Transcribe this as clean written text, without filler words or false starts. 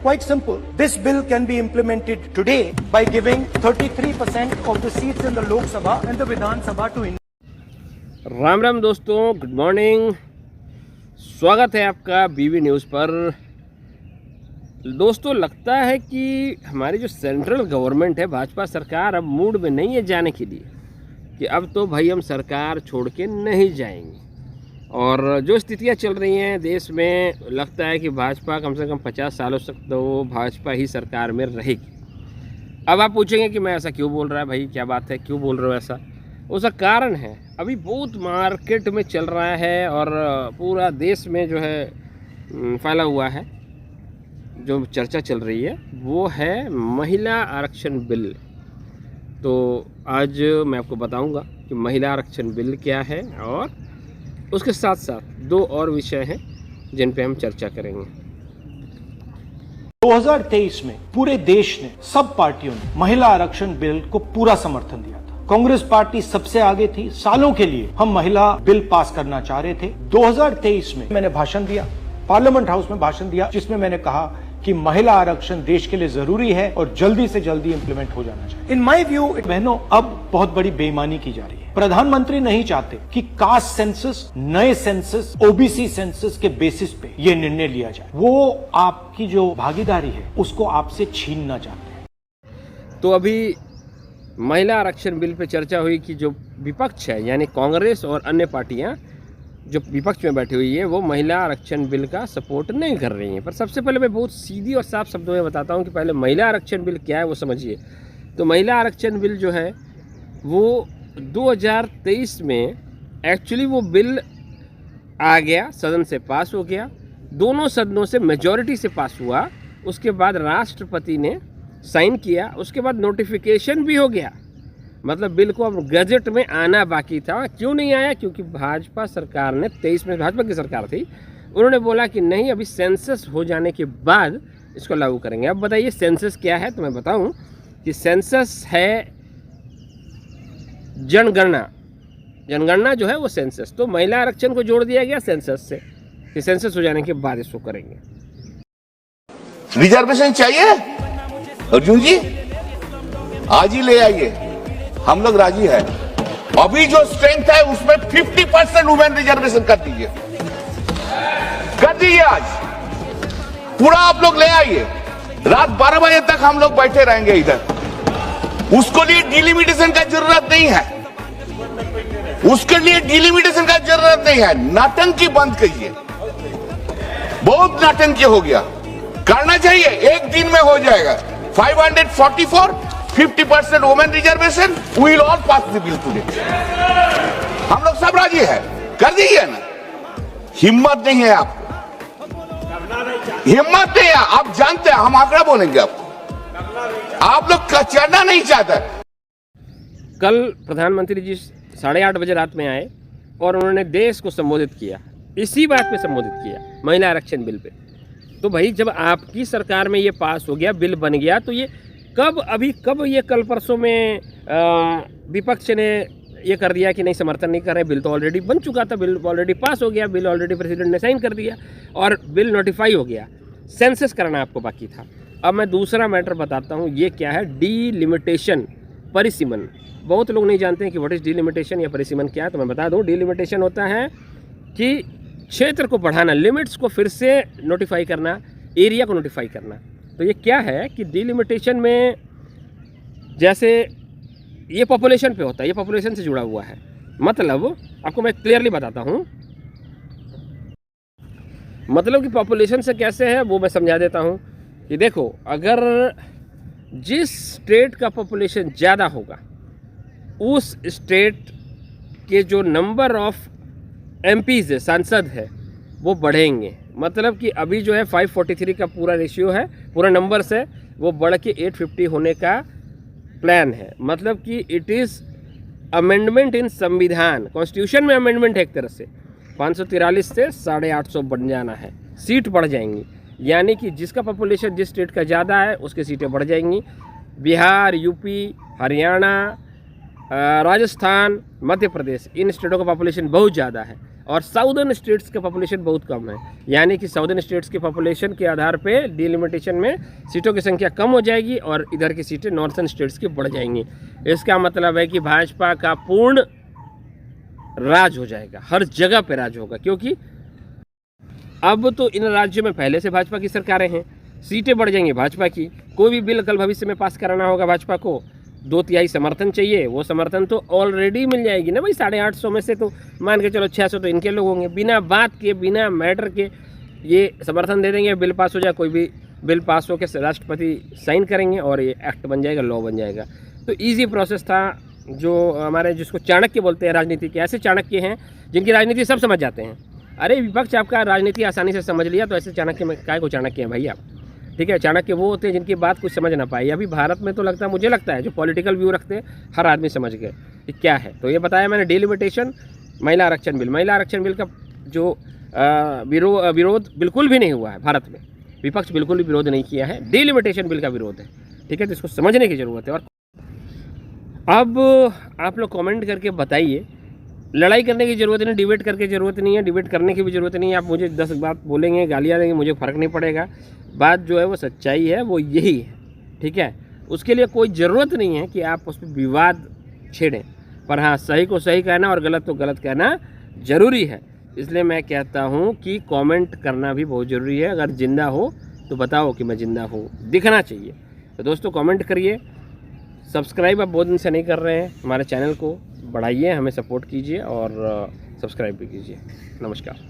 Quite simple. This bill can be implemented today by giving 33% of the seats in the Lok Sabha and the Vidhan Sabha to India. Ram Ram दोस्तों, good morning. स्वागत है आपका बीवी news पर। दोस्तों, लगता है कि हमारी जो सेंट्रल गवर्नमेंट है, भाजपा सरकार, अब मूड में नहीं है जाने के लिए कि अब तो भाई हम सरकार छोड़ के नहीं जाएंगे। और जो स्थितियां चल रही हैं देश में, लगता है कि भाजपा कम से कम 50 सालों तक तो भाजपा ही सरकार में रहेगी। अब आप पूछेंगे कि मैं ऐसा क्यों बोल रहा है भाई, क्या बात है, क्यों बोल रहे हो ऐसा? उसका कारण है, अभी बहुत मार्केट में चल रहा है और पूरा देश में जो है फैला हुआ है, जो चर्चा चल रही है वो है महिला आरक्षण बिल। तो आज मैं आपको बताऊंगा कि महिला आरक्षण बिल क्या है और उसके साथ साथ दो और विषय हैं जिन पे हम चर्चा करेंगे। 2023 में पूरे देश ने, सब पार्टियों ने महिला आरक्षण बिल को पूरा समर्थन दिया था। कांग्रेस पार्टी सबसे आगे थी। सालों के लिए हम महिला बिल पास करना चाह रहे थे। 2023 में मैंने भाषण दिया, पार्लियामेंट हाउस में भाषण दिया, जिसमें मैंने कहा कि महिला आरक्षण देश के लिए जरूरी है और जल्दी से जल्दी इंप्लीमेंट हो जाना चाहिए। इन माय व्यू बहनों, अब बहुत बड़ी बेईमानी की जा रही है। प्रधानमंत्री नहीं चाहते कि कास्ट सेंसस, नए सेंसस, ओबीसी सेंसस के बेसिस पे ये निर्णय लिया जाए। वो आपकी जो भागीदारी है उसको आपसे छीनना चाहते हैं। तो अभी महिला आरक्षण बिल पे चर्चा हुई कि जो विपक्ष है, यानी कांग्रेस और अन्य पार्टियां जो विपक्ष में बैठी हुई है, वो महिला आरक्षण बिल का सपोर्ट नहीं कर रही हैं। पर सबसे पहले मैं बहुत सीधी और साफ शब्दों में बताता हूं कि पहले महिला आरक्षण बिल क्या है वो समझिए। तो महिला आरक्षण बिल जो है वो 2023 में एक्चुअली वो बिल आ गया, सदन से पास हो गया, दोनों सदनों से मेजॉरिटी से पास हुआ। उसके बाद राष्ट्रपति ने साइन किया, उसके बाद नोटिफिकेशन भी हो गया। मतलब बिल को अब गजट में आना बाकी था। क्यों नहीं आया? क्योंकि भाजपा सरकार ने 23 में, भाजपा की सरकार थी, उन्होंने बोला कि नहीं, अभी सेंसस हो जाने के बाद इसको लागू करेंगे। अब बताइए सेंसस क्या है? तो मैं बताऊं कि सेंसस है जनगणना। जनगणना जो है वो सेंसस। तो महिला आरक्षण को जोड़ दिया गया सेंसस से कि सेंसस हो जाने के बाद इसको करेंगे। रिजर्वेशन चाहिए अर्जुन जी, आज ही ले आइए, हम लोग राजी है। अभी जो स्ट्रेंथ है उसमें 50% वुमेन रिजर्वेशन कर दीजिए, कर दीजिए। आज पूरा आप लोग ले आइए। रात 12 बजे तक हम लोग बैठे रहेंगे इधर। उसको लिए डिलिमिटेशन का जरूरत नहीं है, उसके लिए डिलिमिटेशन का जरूरत नहीं है। नाटंकी बंद कीजिए, बहुत नाटंकी हो गया, करना चाहिए। एक दिन में हो जाएगा। 544, 50% women reservation, we will all pass the bill today. हम लोग सब राजी है, कर दीजिए ना। हिम्मत नहीं है आपको, हिम्मत नहीं है। आप जानते हैं हम आंकड़ा बोलेंगे आपको, आप लोग कचरना नहीं चाहते। कल प्रधानमंत्री जी 8:30 बजे रात में आए और उन्होंने देश को संबोधित किया, इसी बात पे संबोधित किया, महिला आरक्षण बिल पे। तो भाई जब आपकी सरकार में ये पास हो गया, बिल बन गया, तो ये कब ये कल परसों में विपक्ष ने ये कर दिया कि नहीं, समर्थन नहीं कर रहे? बिल तो ऑलरेडी बन चुका था, बिल ऑलरेडी पास हो गया, बिल ऑलरेडी प्रेसिडेंट ने साइन कर दिया और बिल नोटिफाई हो गया। सेंसस करना आपको बाकी था। अब मैं दूसरा मैटर बताता हूँ, ये क्या है? डीलिमिटेशन, परिसीमन। बहुत लोग नहीं जानते हैं कि व्हाट इज़ डीलिमिटेशन या परिसीमन क्या है, तो मैं बता दूँ। डीलिमिटेशन होता है कि क्षेत्र को बढ़ाना, लिमिट्स को फिर से नोटिफाई करना, एरिया को नोटिफाई करना। तो ये क्या है कि डीलिमिटेशन में जैसे ये पॉपुलेशन पे होता है, ये पॉपुलेशन से जुड़ा हुआ है। मतलब आपको मैं क्लियरली बताता हूँ, मतलब कि पॉपुलेशन से कैसे है वो मैं समझा देता हूँ कि देखो, अगर जिस स्टेट का पॉपुलेशन ज़्यादा होगा उस स्टेट के जो नंबर ऑफ एमपीज़ है, सांसद है, वो बढ़ेंगे। मतलब कि अभी जो है 543 का पूरा रेशियो है, पूरा नंबर्स है, वो बढ़ के 850 होने का प्लान है। मतलब कि इट इज़ अमेंडमेंट इन संविधान, कॉन्स्टिट्यूशन में अमेंडमेंट है एक तरह से। 543 से 850 बन जाना है, सीट बढ़ जाएंगी। यानी कि जिसका पॉपुलेशन जिस स्टेट का ज़्यादा है उसकी सीटें बढ़ जाएंगी। बिहार, यूपी, हरियाणा, राजस्थान, मध्य प्रदेश, इन स्टेटों का पॉपुलेशन बहुत ज़्यादा है। और साउदर्न स्टेट्स का पॉपुलेशन बहुत कम है, यानी कि साउदर्न स्टेट्स के पॉपुलेशन के आधार पे डिलिमिटेशन में सीटों की संख्या कम हो जाएगी और इधर की सीटें नॉर्थर्न स्टेट्स की बढ़ जाएंगी। इसका मतलब है कि भाजपा का पूर्ण राज हो जाएगा, हर जगह पे राज होगा, क्योंकि अब तो इन राज्यों में पहले से भाजपा की सरकारें हैं, सीटें बढ़ जाएंगी भाजपा की। कोई भी बिल कल भविष्य में पास कराना होगा भाजपा को, 2/3 समर्थन चाहिए, वो समर्थन तो ऑलरेडी मिल जाएगी ना भाई। 850 में से तो मान के चलो 600 तो इनके लोग होंगे, बिना बात के बिना मैटर के ये समर्थन दे देंगे, बिल पास हो जाए। कोई भी बिल पास हो के राष्ट्रपति साइन करेंगे और ये एक्ट बन जाएगा, लॉ बन जाएगा। तो ईजी प्रोसेस था। जो हमारे जिसको चाणक्य बोलते हैं राजनीति के, ऐसे चाणक्य हैं जिनकी राजनीति सब समझ जाते हैं। अरे विपक्ष आपका राजनीति आसानी से समझ लिया, तो ऐसे चाणक्य में काय को चाणक्य हैं भाई आप, ठीक है। चाणक्य वो होते हैं जिनकी बात कुछ समझ ना पाए। अभी भारत में तो लगता है, मुझे लगता है जो पॉलिटिकल व्यू रखते हैं हर आदमी समझ गए कि क्या है। तो ये बताया मैंने डिलिमिटेशन, महिला आरक्षण बिल। महिला आरक्षण बिल का जो विरोध बिल्कुल भी नहीं हुआ है भारत में, विपक्ष बिल्कुल भी विरोध नहीं किया है, डिलिमिटेशन बिल का विरोध है, ठीक है। तो इसको समझने की ज़रूरत है। और अब आप लोग कमेंट करके बताइए, लड़ाई करने की ज़रूरत नहीं, डिबेट करके ज़रूरत नहीं है, डिबेट करने की भी ज़रूरत नहीं है। आप मुझे 10 बात बोलेंगे, गालियाँ देंगे, मुझे फ़र्क नहीं पड़ेगा। बात जो है वो सच्चाई है, वो यही है, ठीक है। उसके लिए कोई ज़रूरत नहीं है कि आप उस पर विवाद छेड़ें, पर हाँ, सही को सही कहना और गलत को गलत कहना ज़रूरी है। इसलिए मैं कहता हूँ कि कमेंट करना भी बहुत ज़रूरी है। अगर ज़िंदा हो तो बताओ कि मैं ज़िंदा हूँ, दिखना चाहिए। तो दोस्तों कमेंट करिए, सब्सक्राइब आप बहुत दिन से नहीं कर रहे हैं, हमारे चैनल को बढ़ाइए, हमें सपोर्ट कीजिए और सब्सक्राइब भी कीजिए। नमस्कार।